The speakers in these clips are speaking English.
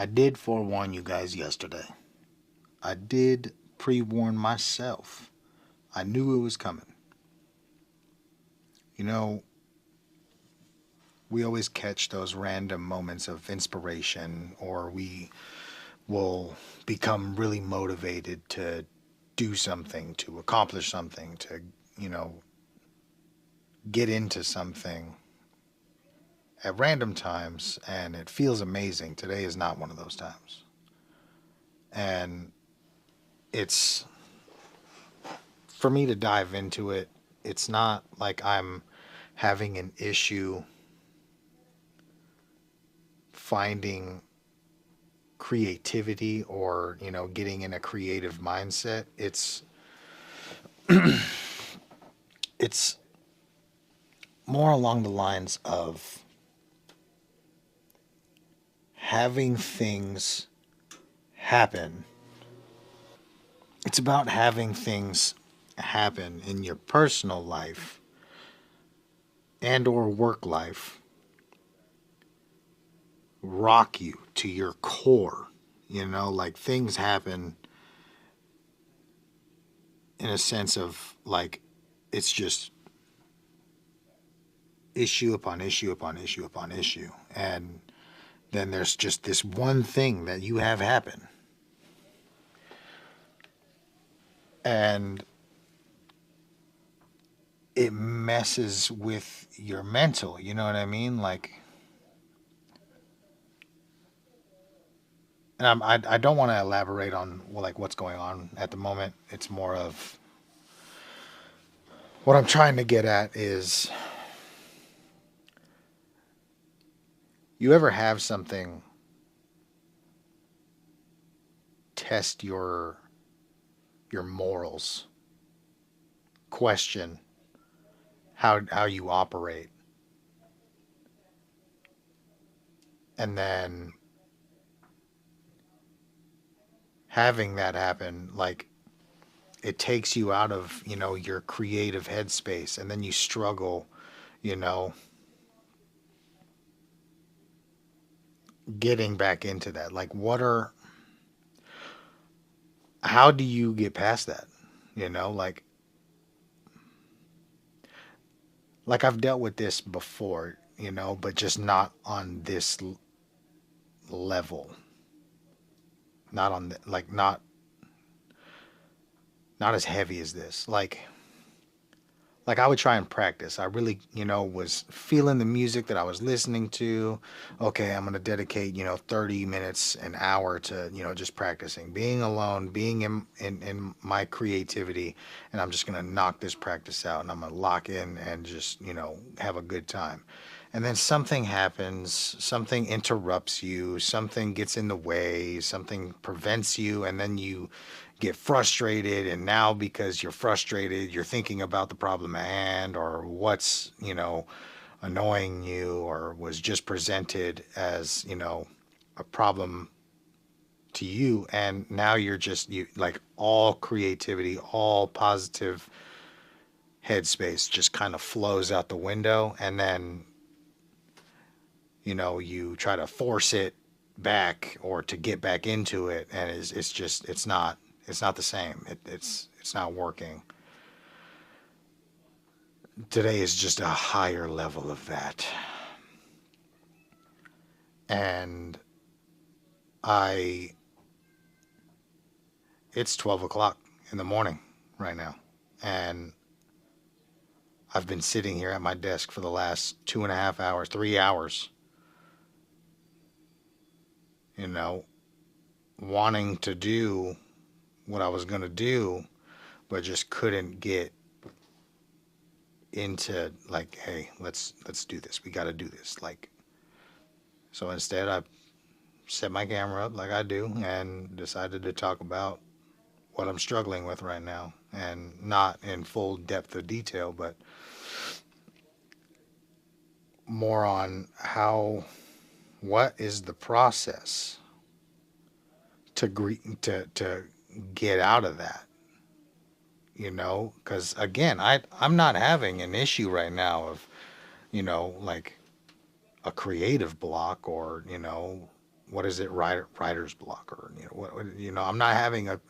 I did forewarn you guys yesterday. I did pre warn myself. I knew it was coming. You know, we always catch those random moments of inspiration, or we will become really motivated to do something, to accomplish something, to, you know, get into something at random times, and it feels amazing. Today is not one of those times. And it's for me to dive into it, it's not like I'm having an issue finding creativity or, getting in a creative mindset. It's more along the lines of having things happen. It's about having things happen in your personal life and or work life rock you to your core. Like things happen in a sense of like it's just issue upon issue upon issue upon issue. And then there's just this one thing that you have happen. And it messes with your mental, you know what I mean? Like, and I don't want to elaborate on like what's going on at the moment. It's more of what I'm trying to get at is you ever have something test your morals, question how you operate, and then having that happen, like it takes you out of your creative headspace, and then you struggle, you know, getting back into that. Like, how do you get past that? Like I've dealt with this before, but just not on this level, not on the, like not as heavy as this. Like I would try and practice. I really, was feeling the music that I was listening to. Okay, I'm going to dedicate, 30 minutes, an hour to, just practicing, being alone, being in my creativity. And I'm just going to knock this practice out and I'm going to lock in and just, have a good time. And then something happens, something interrupts you, something gets in the way, something prevents you, and then you get frustrated. And now, because you're frustrated, you're thinking about the problem at hand or what's, annoying you or was just presented as, a problem to you. And now you like all creativity, all positive headspace just kind of flows out the window. And then you try to force it back or to get back into it, and it's just it's not the same. It's not working. Today is just a higher level of that. And I it's 12 o'clock in the morning right now, and I've been sitting here at my desk for the last 2.5 hours, 3 hours, you know wanting to do what I was going to do, but just couldn't get into like, hey, let's do this. We got to do this. Like, so instead, I set my camera up like I do and decided to talk about what I'm struggling with right now, and not in full depth of detail, but more on what is the process to get out of that. Because again, I'm not having an issue right now of like a creative block or what is it, writer's block, or I'm not having a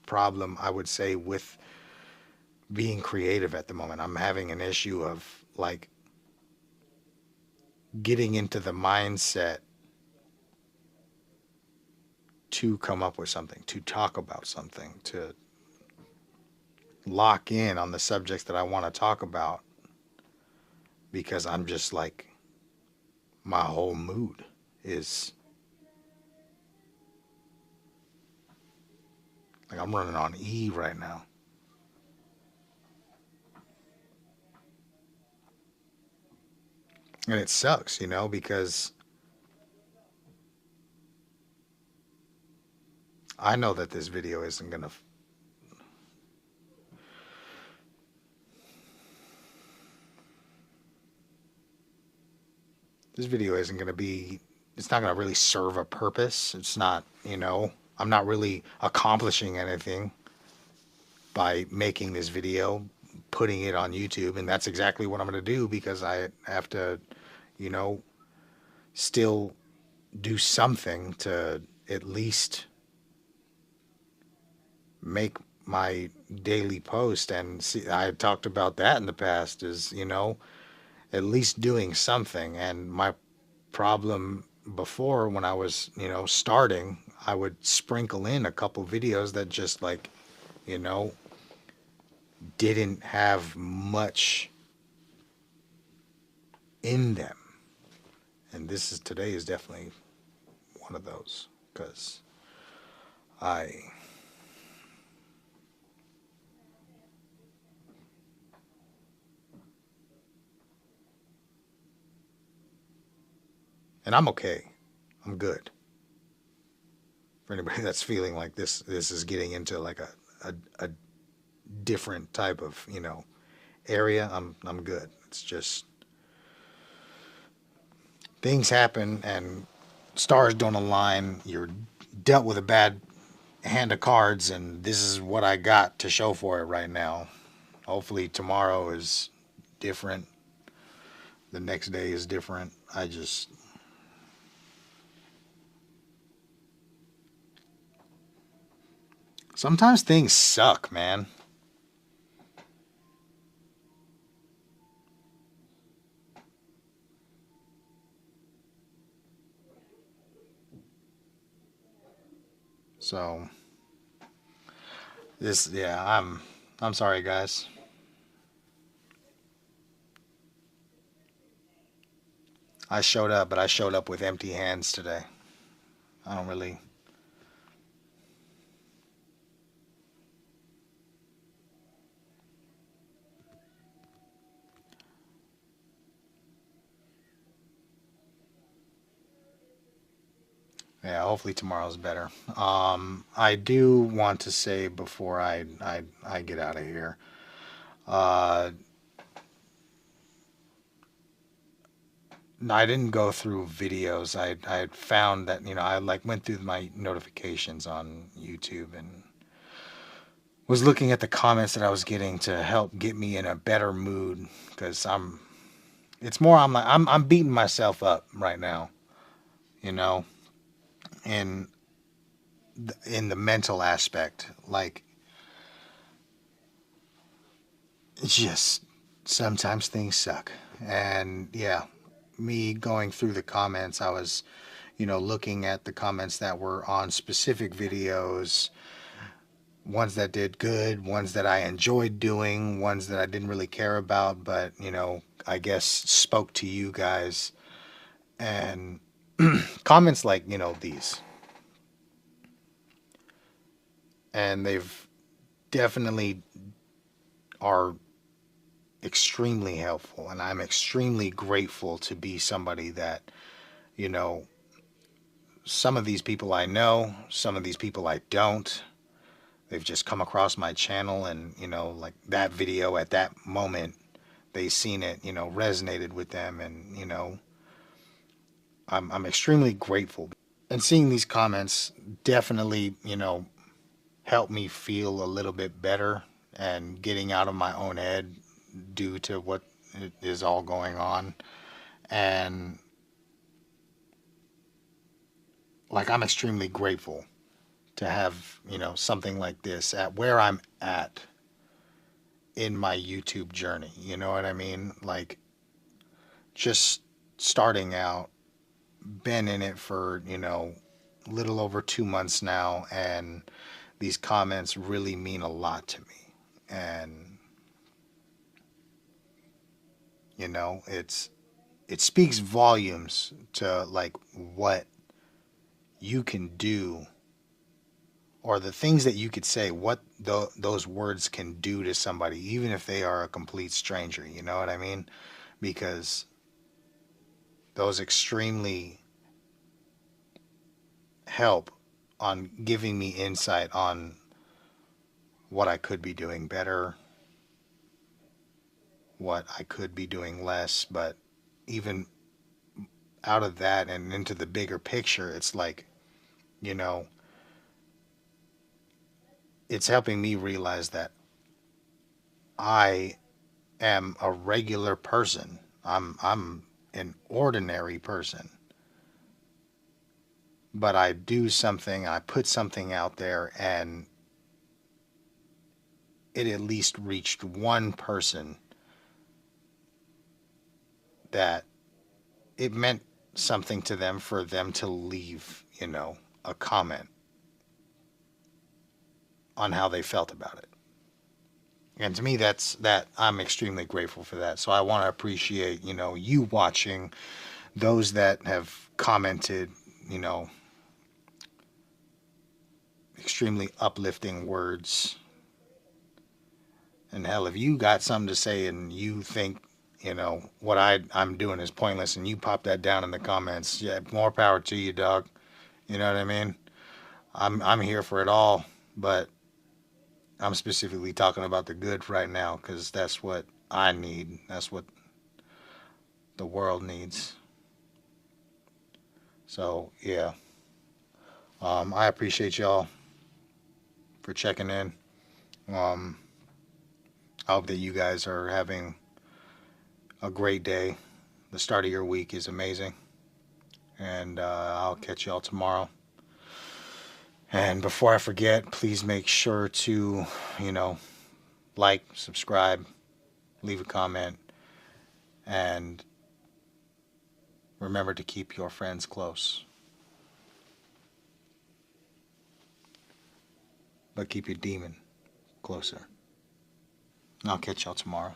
problem, I would say, with being creative at the moment. I'm having an issue of like getting into the mindset to come up with something, to talk about something, to lock in on the subjects that I want to talk about, because I'm just like, my whole mood is like I'm running on E right now. And it sucks, because I know that this video isn't going to, this video isn't going to be, it's not going to really serve a purpose. It's not, I'm not really accomplishing anything by making this video, putting it on YouTube. And that's exactly what I'm going to do, because I have to, you know, still do something to at least make my daily post. And see, I had talked about that in the past, is, at least doing something. And my problem before, when I was, starting, I would sprinkle in a couple videos that just like, you know, didn't have much in them. And today is definitely one of those, because I and I'm okay. I'm good. For anybody that's feeling like this is getting into like a different type of, area, I'm good. It's just things happen and stars don't align. You're dealt with a bad hand of cards, and this is what I got to show for it right now. Hopefully tomorrow is different. The next day is different. Sometimes things suck, man. So yeah, I'm sorry, guys. I showed up, but I showed up with empty hands today. I don't really. Yeah, hopefully tomorrow's better. I do want to say before I get out of here, uh, I didn't go through videos. I had found that, I like went through my notifications on YouTube and was looking at the comments that I was getting to help get me in a better mood, because it's more, I'm beating myself up right now, you know, in in the mental aspect. Like, it's just sometimes things suck. And yeah, me going through the comments, I was, looking at the comments that were on specific videos, ones that did good, ones that I enjoyed doing, ones that I didn't really care about, but, I guess spoke to you guys. And comments like, these. And they've definitely are extremely helpful. And I'm extremely grateful to be somebody that, you know, some of these people I know, some of these people I don't. They've just come across my channel, and, like that video at that moment, they seen it, resonated with them. And, I'm extremely grateful. And seeing these comments definitely, helped me feel a little bit better and getting out of my own head due to what is all going on. And like I'm extremely grateful to have, something like this at where I'm at in my YouTube journey. You know what I mean? Like just starting out, been in it for, little over 2 months now, and these comments really mean a lot to me. And, it speaks volumes to like what you can do, or the things that you could say, what those words can do to somebody, even if they are a complete stranger. You know what I mean? Because those extremely help on giving me insight on what I could be doing better, what I could be doing less. But even out of that and into the bigger picture, it's like, you know, it's helping me realize that I am a regular person. I'm an ordinary person. But I do something, I put something out there, and it at least reached one person that it meant something to them for them to leave, a comment on how they felt about it. And to me, that I'm extremely grateful for that. So I want to appreciate, you watching, those that have commented, you know, extremely uplifting words. And hell, if you got something to say and you think, what I'm doing is pointless, and you pop that down in the comments, yeah, more power to you, dog. You know what I mean? I'm here for it all, but I'm specifically talking about the good right now because that's what I need. That's what the world needs. So yeah, I appreciate y'all for checking in. Um, I hope that you guys are having a great day. The start of your week is amazing, and I'll catch y'all tomorrow. And before I forget, please make sure to, you know, like, subscribe, leave a comment, and remember to keep your friends close. But keep your demon closer. And I'll catch y'all tomorrow.